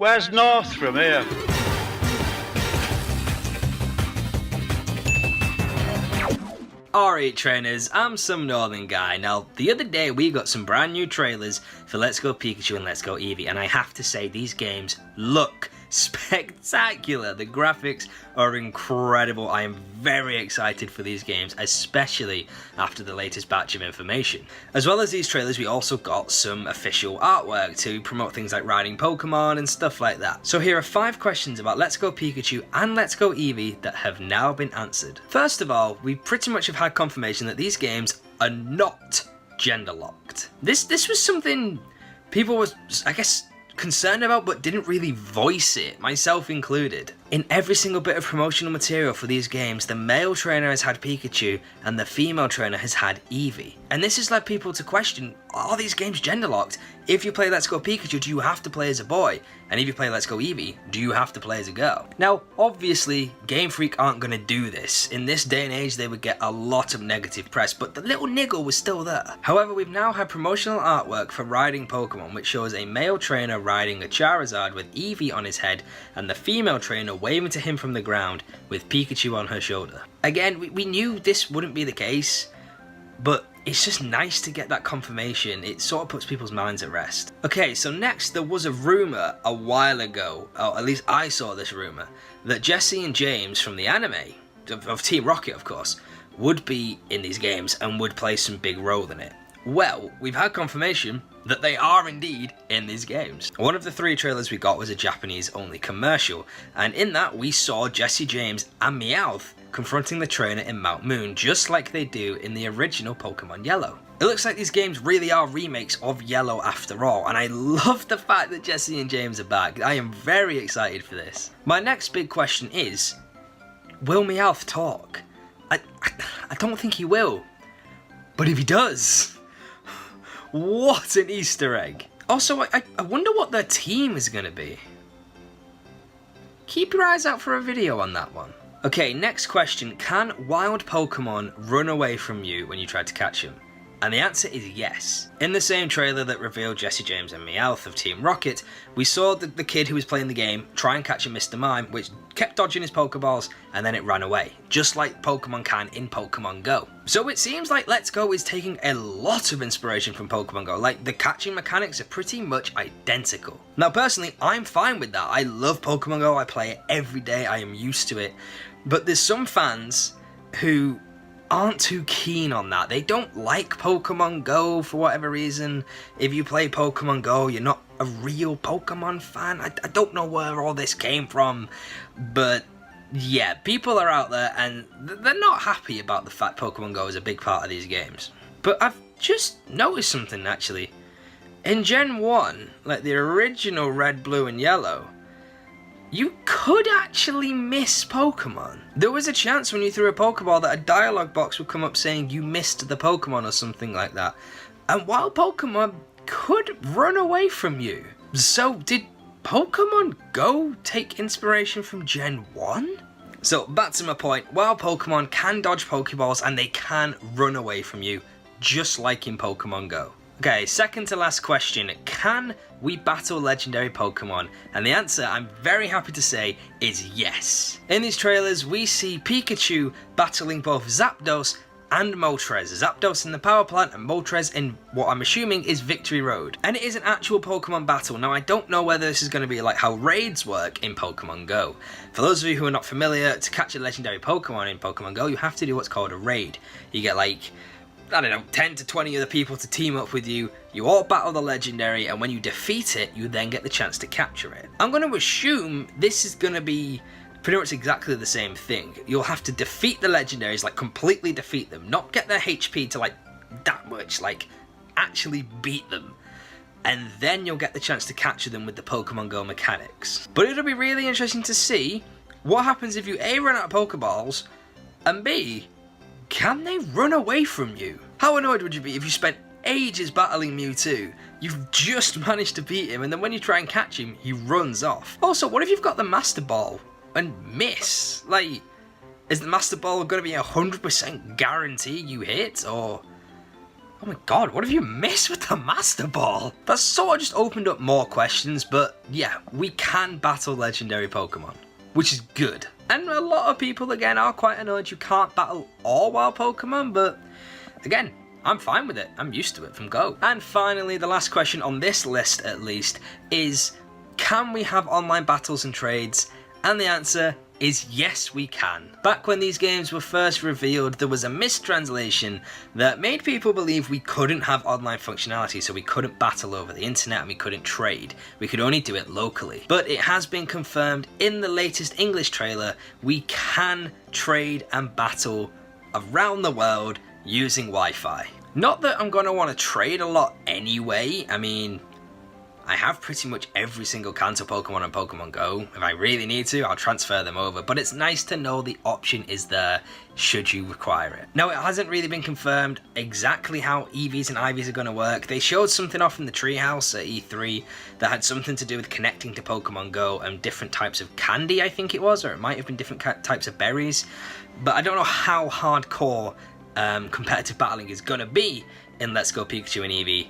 Where's north from here? Alreet Trainers, I'm some northern guy. Now, the other day we got some brand new trailers for Let's Go Pikachu and Let's Go Eevee, and I have to say these games look spectacular. The graphics are incredible. I am very excited for these games, especially after the latest batch of information. As well as these trailers, we also got some official artwork to promote things like riding Pokemon and stuff like that. So here are 5 questions about Let's Go Pikachu and Let's Go Eevee that have now been answered. First of all, we pretty much have had confirmation that these games are not gender locked. This was something people was, I guess, concerned about but didn't really voice it, myself included. In every single bit of promotional material for these games, the male trainer has had Pikachu and the female trainer has had Eevee. And this has led people to question, are these games gender locked? If you play Let's Go Pikachu, do you have to play as a boy? And if you play Let's Go Eevee, do you have to play as a girl? Now, obviously, Gamefreak aren't going to do this. In this day and age, they would get a lot of negative press, but the little niggle was still there. However, we've now had promotional artwork for riding Pokemon, which shows a male trainer riding a Charizard with Eevee on his head, and the female trainer waving to him from the ground with Pikachu on her shoulder. Again, we knew this wouldn't be the case, but it's just nice to get that confirmation. It sort of puts people's minds at rest. Okay, so next there was a rumour a while ago, or at least I saw this rumour, that Jesse and James from the anime, of Team Rocket of course, would be in these games and would play some big role in it. Well, we've had confirmation that they are indeed in these games. One of the 3 trailers we got was a Japanese-only commercial, and in that we saw Jesse James and Meowth confronting the trainer in Mount Moon, just like they do in the original Pokemon Yellow. It looks like these games really are remakes of Yellow after all, and I love the fact that Jesse and James are back. I am very excited for this. My next big question is, will Meowth talk? I don't think he will, but if he does, what an Easter egg. Also, I wonder what their team is going to be. Keep your eyes out for a video on that one. Okay, next question. Can wild Pokemon run away from you when you try to catch them? And the answer is yes. In the same trailer that revealed Jesse James and Meowth of Team Rocket, we saw the kid who was playing the game try and catch a Mr. Mime, which kept dodging his Pokeballs, and then it ran away, just like Pokemon can in Pokemon Go. So it seems like Let's Go is taking a lot of inspiration from Pokemon Go, like the catching mechanics are pretty much identical. Now personally, I'm fine with that. I love Pokemon Go, I play it every day, I am used to it. But there's some fans who aren't too keen on that. They don't like Pokemon Go for whatever reason. If you play Pokemon Go, you're not a real Pokemon fan. I don't know where all this came from, but yeah, people are out there and they're not happy about the fact Pokemon Go is a big part of these games. But I've just noticed something actually. In Gen 1, like the original Red, Blue and Yellow, you could actually miss Pokemon. There was a chance when you threw a Pokeball that a dialogue box would come up saying you missed the Pokemon or something like that. And wild Pokemon could run away from you. So did Pokemon Go take inspiration from Gen 1? So back to my point, wild Pokemon can dodge Pokeballs and they can run away from you, just like in Pokemon Go. Okay, second to last question, can we battle legendary Pokemon? And the answer, I'm very happy to say, is yes. In these trailers, we see Pikachu battling both Zapdos and Moltres. Zapdos in the power plant and Moltres in what I'm assuming is Victory Road. And it is an actual Pokemon battle. Now, I don't know whether this is going to be like how raids work in Pokemon Go. For those of you who are not familiar, to catch a legendary Pokemon in Pokemon Go, you have to do what's called a raid. You get like, I don't know, 10 to 20 other people to team up with you, you all battle the legendary, and when you defeat it, you then get the chance to capture it. I'm going to assume this is going to be pretty much exactly the same thing. You'll have to defeat the legendaries, like completely defeat them, not get their HP to like that much, like actually beat them. And then you'll get the chance to capture them with the Pokemon Go mechanics. But it'll be really interesting to see what happens if you A, run out of Pokeballs, and B, can they run away from you? How annoyed would you be if you spent ages battling Mewtwo, you've just managed to beat him, and then when you try and catch him, he runs off? Also, what if you've got the Master Ball and miss? Like, is the Master Ball going to be 100% guarantee you hit, or Oh my god, what have you missed with the Master Ball? That sort of just opened up more questions, but yeah, we can battle legendary Pokemon, which is good. And a lot of people, again, are quite annoyed you can't battle all wild Pokemon, but again, I'm fine with it. I'm used to it from Go. And finally, the last question on this list, at least, is can we have online battles and trades? And the answer is yes, we can. Back when these games were first revealed, there was a mistranslation that made people believe we couldn't have online functionality, so we couldn't battle over the internet and we couldn't trade. We could only do it locally. But it has been confirmed in the latest English trailer, we can trade and battle around the world using Wi-Fi. Not that I'm going to want to trade a lot anyway. I mean, I have pretty much every single Kanto Pokemon on Pokemon Go. If I really need to, I'll transfer them over. But it's nice to know the option is there should you require it. Now, it hasn't really been confirmed exactly how Eevees and Ivies are going to work. They showed something off in the treehouse at E3 that had something to do with connecting to Pokemon Go and different types of candy, I think it was, or it might have been different types of berries. But I don't know how hardcore competitive battling is going to be in Let's Go Pikachu and Eevee.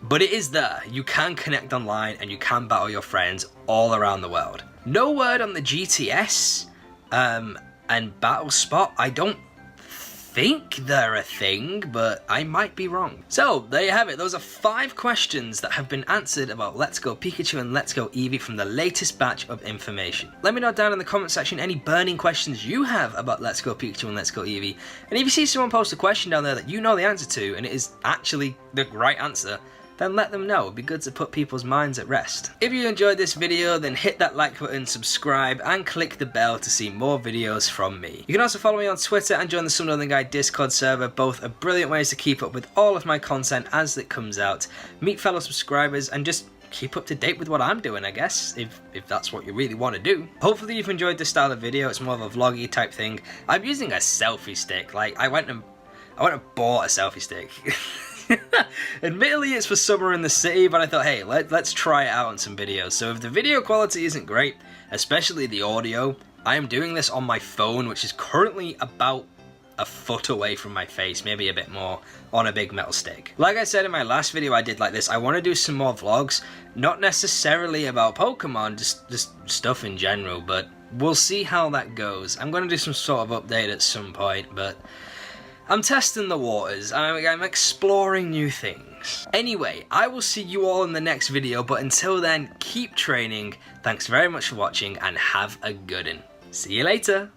But it is there. You can connect online and you can battle your friends all around the world. No word on the GTS and Battle Spot. I don't think they're a thing, but I might be wrong. So there you have it. Those are 5 questions that have been answered about Let's Go Pikachu and Let's Go Eevee from the latest batch of information. Let me know down in the comment section any burning questions you have about Let's Go Pikachu and Let's Go Eevee. And if you see someone post a question down there that you know the answer to and it is actually the right answer, then let them know. It'd be good to put people's minds at rest. If you enjoyed this video, then hit that like button, subscribe, and click the bell to see more videos from me. You can also follow me on Twitter and join the Some Northern Guy Discord server. Both are brilliant ways to keep up with all of my content as it comes out, meet fellow subscribers, and just keep up to date with what I'm doing, I guess, if that's what you really want to do. Hopefully you've enjoyed this style of video. It's more of a vloggy type thing. I'm using a selfie stick. Like, I went and bought a selfie stick. Admittedly, it's for summer in the city, but I thought, hey, let's try it out on some videos. So if the video quality isn't great, especially the audio, I am doing this on my phone, which is currently about a foot away from my face, maybe a bit more, on a big metal stick. Like I said in my last video I did like this, I want to do some more vlogs, not necessarily about Pokemon, just stuff in general, but we'll see how that goes. I'm going to do some sort of update at some point, but I'm testing the waters, and I'm exploring new things. Anyway, I will see you all in the next video, but until then, keep training. Thanks very much for watching, and have a good one. See you later.